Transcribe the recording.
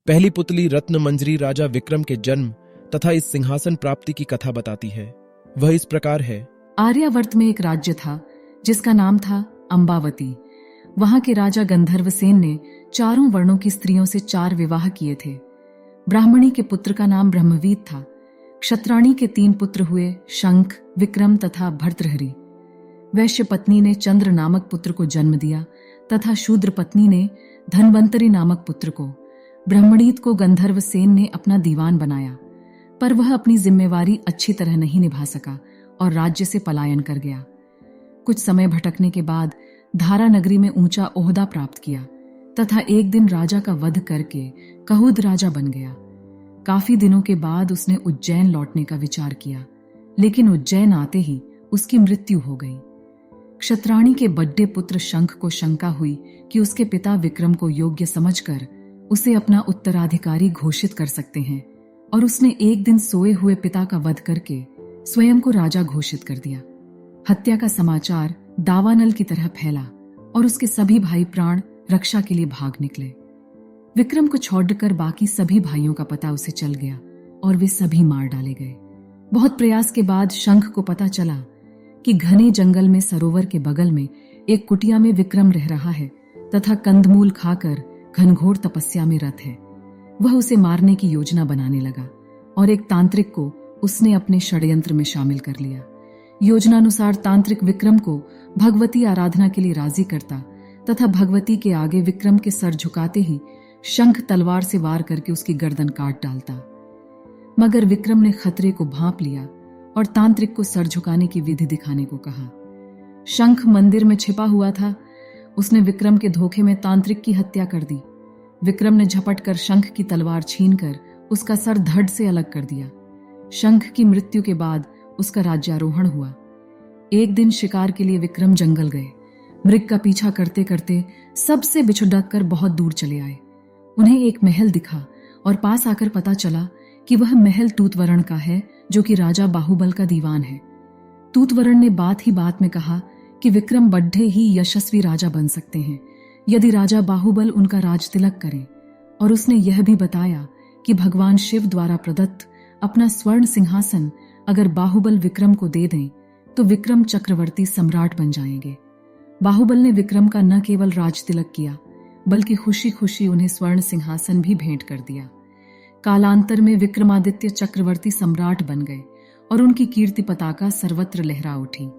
पहली पुतली रत्न मंजरी राजा विक्रम के जन्म तथा इस सिंहासन प्राप्ति की कथा बताती है। वह इस प्रकार है। आर्यावर्त में एक राज्य था जिसका नाम था अंबावती। वहां के राजा गंधर्वसेन ने चारों वर्णों की स्त्रियों से 4 विवाह किए थे। ब्राह्मणी के पुत्र का नाम ब्रह्मवीत था। क्षत्राणी के 3 पुत्र हुए, शंख, विक्रम तथा भर्तृहरि। वैश्य पत्नी ने चंद्र नामक पुत्र को जन्म दिया तथा शूद्र पत्नी ने धन्वंतरी नामक पुत्र को। ब्रह्मणीत को गंधर्वसेन ने अपना दीवान बनाया, पर वह अपनी जिम्मेवारी अच्छी तरह नहीं निभा सका और राज्य से पलायन कर गया। कुछ समय भटकने के बाद धारा नगरी में ऊंचा ओहदा प्राप्त किया तथा एक दिन राजा का वध करके कहुद राजा बन गया। काफी दिनों के बाद उसने उज्जैन लौटने का विचार किया, लेकिन उज्जैन आते ही उसकी मृत्यु हो गई। क्षत्राणी के बड़े पुत्र शंख को शंका हुई कि उसके पिता विक्रम को योग्य समझकर उसे अपना उत्तराधिकारी घोषित कर सकते हैं, और उसने एक दिन सोए हुए पिता का वध करके स्वयं को राजा घोषित कर दिया। हत्या का समाचार दावानल की तरह फैला और उसके सभी भाई प्राण रक्षा के लिए भाग निकले। विक्रम को छोड़कर बाकी सभी भाइयों का पता उसे चल गया और वे सभी मार डाले गए। बहुत प्रयास के बाद शंख को पता चला कि घने जंगल में सरोवर के बगल में एक कुटिया में विक्रम रह रहा है तथा कंदमूल खाकर घनघोर तपस्या में रत है। वह उसे मारने की योजना बनाने लगा और एक तांत्रिक को उसने अपने षड्यंत्र में शामिल कर लिया। योजनानुसार तांत्रिक विक्रम को भगवती आराधना के लिए राजी करता तथा भगवती के आगे विक्रम के सर झुकाते ही शंख तलवार से वार करके उसकी गर्दन काट डालता। मगर विक्रम ने खतरे को भांप लिया और तांत्रिक को सर झुकाने की विधि दिखाने को कहा। शंख मंदिर में छिपा हुआ था। उसने विक्रम के धोखे में तांत्रिक की हत्या कर दी। विक्रम ने झपट कर शंख की तलवार छीनकर उसका सर धड़ से अलग कर दिया। शंख की मृत्यु के बाद उसका राज्यारोहण हुआ। एक दिन शिकार के लिए विक्रम जंगल गए। मृग का पीछा करते करते सबसे बिछुड़क कर बहुत दूर चले आए। उन्हें एक महल दिखा और पास आकर पता चला कि वह महल तूतवरण का है, जो कि राजा बाहुबल का दीवान है। तूतवरण ने बात ही बात में कहा कि विक्रम बड्ढे ही यशस्वी राजा बन सकते हैं यदि राजा बाहुबल उनका राज तिलक करें, और उसने यह भी बताया कि भगवान शिव द्वारा प्रदत्त अपना स्वर्ण सिंहासन अगर बाहुबल विक्रम को दे दें तो विक्रम चक्रवर्ती सम्राट बन जाएंगे। बाहुबल ने विक्रम का न केवल राज तिलक किया, बल्कि खुशी खुशी उन्हें स्वर्ण सिंहासन भी भेंट कर दिया। कालांतर में विक्रमादित्य चक्रवर्ती सम्राट बन गए और उनकी कीर्ति पताका सर्वत्र लहरा उठी।